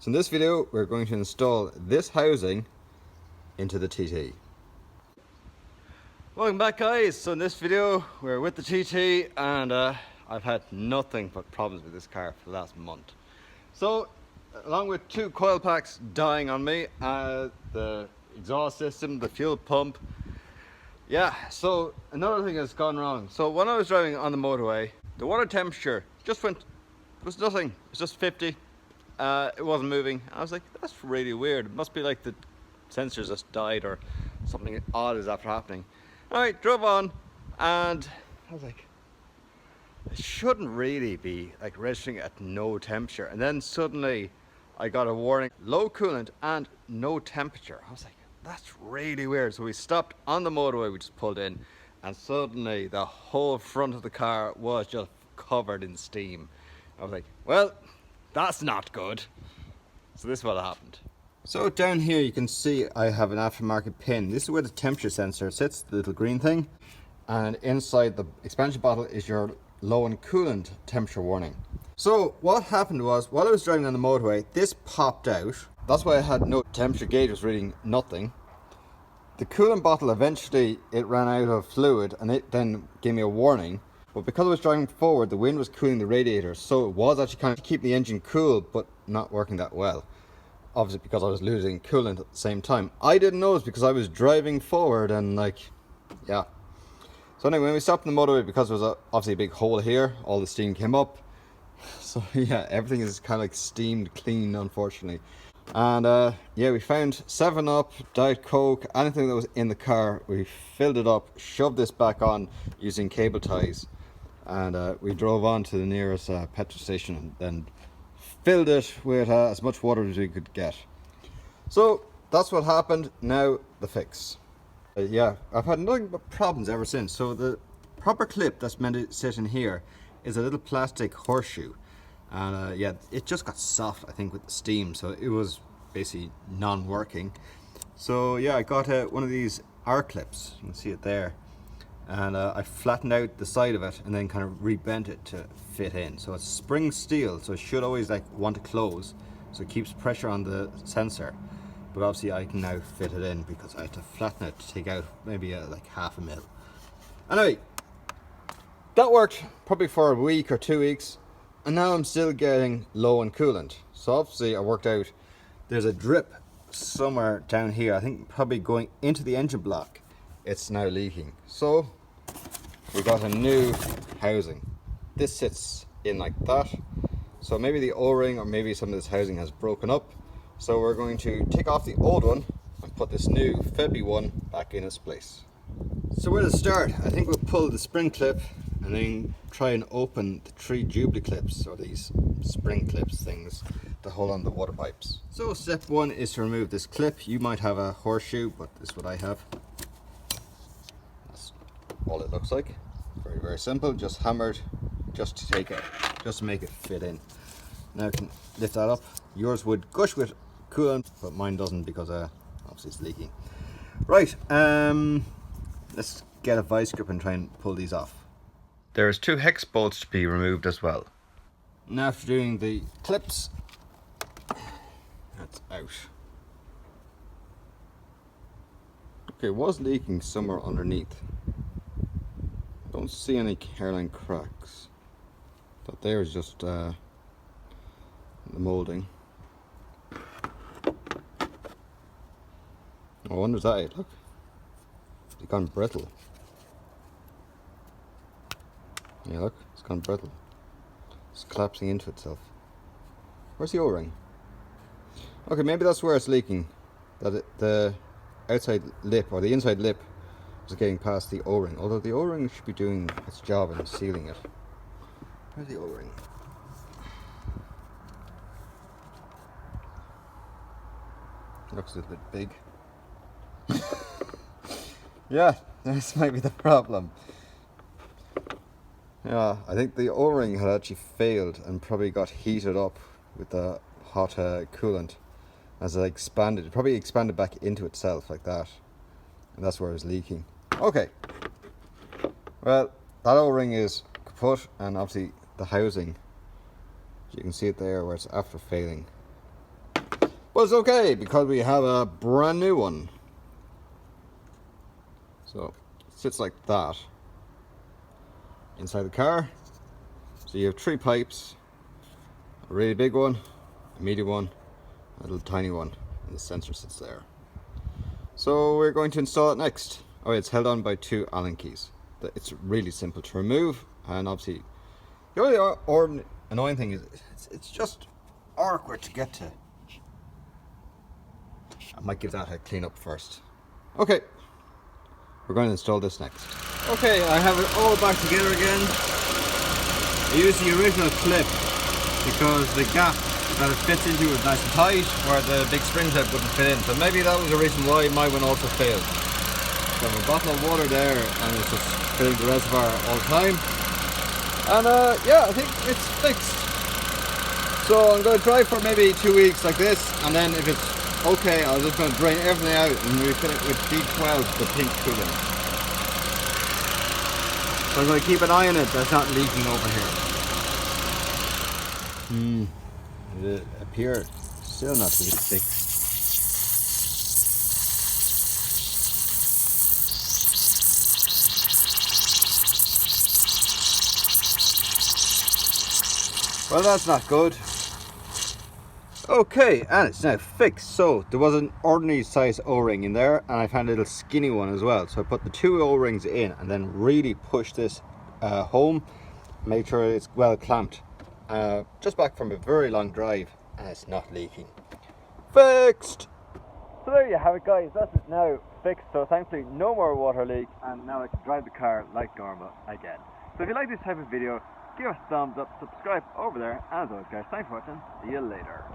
So in this video we're going to install this housing into the TT. Welcome back guys. So in this video we're with the TT and I've had nothing but problems with this car for the last month. So along with two coil packs dying on me, the exhaust system, the fuel pump. Yeah, so another thing has gone wrong. So when I was driving on the motorway, the water temperature just went, it was nothing, it was just 50. It wasn't moving. I was like, that's really weird. It must be like the sensors just died or something odd is after happening. Alright, drove on and I was like, it shouldn't really be like registering at no temperature. And then suddenly I got a warning, low coolant and no temperature. I was like, that's really weird. So we stopped on the motorway, we just pulled in, and suddenly the whole front of the car was just covered in steam. I was like, well, that's not good. So this is what happened. So down here you can see I have an aftermarket pin. This is where the temperature sensor sits, the little green thing. And inside the expansion bottle is your low and coolant temperature warning. So what happened was, while I was driving on the motorway, this popped out. That's why I had no temperature gauge, was reading nothing. The coolant bottle, eventually it ran out of fluid and it then gave me a warning. But because I was driving forward, the wind was cooling the radiator, so it was actually kind of keeping the engine cool, but not working that well. Obviously because I was losing coolant at the same time. I didn't notice because I was driving forward and like, yeah. So anyway, when we stopped in the motorway, because there was obviously a big hole here, all the steam came up. So yeah, everything is kind of like steamed clean, unfortunately. And yeah, we found 7-Up, Diet Coke, anything that was in the car. We filled it up, shoved this back on using cable ties. And we drove on to the nearest petrol station and then filled it with as much water as we could get. So that's what happened. Now the fix. Yeah, I've had nothing but problems ever since. So the proper clip that's meant to sit in here is a little plastic horseshoe. And yeah, it just got soft, I think, with the steam. So it was basically non-working. So yeah, I got one of these R-clips. You can see it there. And I flattened out the side of it and then kind of rebent it to fit in. So it's spring steel, so it should always like want to close, so it keeps pressure on the sensor. But obviously I can now fit it in because I had to flatten it to take out maybe like 1/2 mil. Anyway, that worked probably for a week or 2 weeks, and now I'm still getting low on coolant. So obviously I worked out there's a drip somewhere down here, I think probably going into the engine block. It's now leaking. So we got a new housing. This sits in like that. So maybe the O-ring or maybe some of this housing has broken up. So we're going to take off the old one and put this new Febby one back in its place. So where to start? I think we'll pull the spring clip and then try and open the 3 Jubilee clips, or these spring clips things to hold on the water pipes. So step 1 is to remove this clip. You might have a horseshoe, but this is what I have. That's all it looks like. Very, very simple, just hammered, just to take it, just to make it fit in. Now I can lift that up. Yours would gush with coolant, but mine doesn't because obviously it's leaking. Right, let's get a vice grip and try and pull these off. There's 2 hex bolts to be removed as well. Now after doing the clips, that's out. Okay, it was leaking somewhere underneath. Don't see any hairline cracks. But there's just the moulding. I wonder, is that it? Look, it's gone brittle. Yeah, look, it's gone brittle. It's collapsing into itself. Where's the O-ring? Okay, maybe that's where it's leaking. The outside lip or the inside lip is getting past the O-ring. Although the O-ring should be doing its job in sealing it. Where's the O-ring? Looks a little bit big. Yeah, this might be the problem. Yeah, I think the O-ring had actually failed and probably got heated up with the hot coolant as it expanded. It probably expanded back into itself like that. And that's where it was leaking. Okay. Well, that O-ring is kaput, and obviously the housing, you can see it there where it's after failing. But it's okay because we have a brand new one. So it sits like that inside the car. So you have 3 pipes, a really big one, a medium one, a little tiny one, and the sensor sits there. So we're going to install it next. Oh, it's held on by 2 Allen keys. It's really simple to remove, and obviously the only annoying thing is it's just awkward to get to. I might give that a clean up first. Okay, we're going to install this next. Okay, I have it all back together again. I used the original clip because the gap that it fits into is nice and tight, where the big spring clip wouldn't fit in. So maybe that was the reason why my one also failed. So I have a bottle of water there, and it's just filling the reservoir all the time. And yeah, I think it's fixed. So I'm going to try for maybe 2 weeks like this, and then if it's okay, I'm just going to drain everything out and refill it with B12, the pink coolant. So I'm going to keep an eye on it that's not leaking over here. It appears still not to be fixed. Well, that's not good. Okay, and it's now fixed. So there was an ordinary size O-ring in there, and I found a little skinny one as well. So I put the 2 O-rings in and then really pushed this home, make sure it's well clamped. Just back from a very long drive, and it's not leaking. Fixed! So there you have it, guys. That's it now fixed. So thankfully no more water leak, and now I can drive the car like normal again. So if you like this type of video, give us a thumbs up, subscribe over there, and as always guys, thanks for watching, see you later.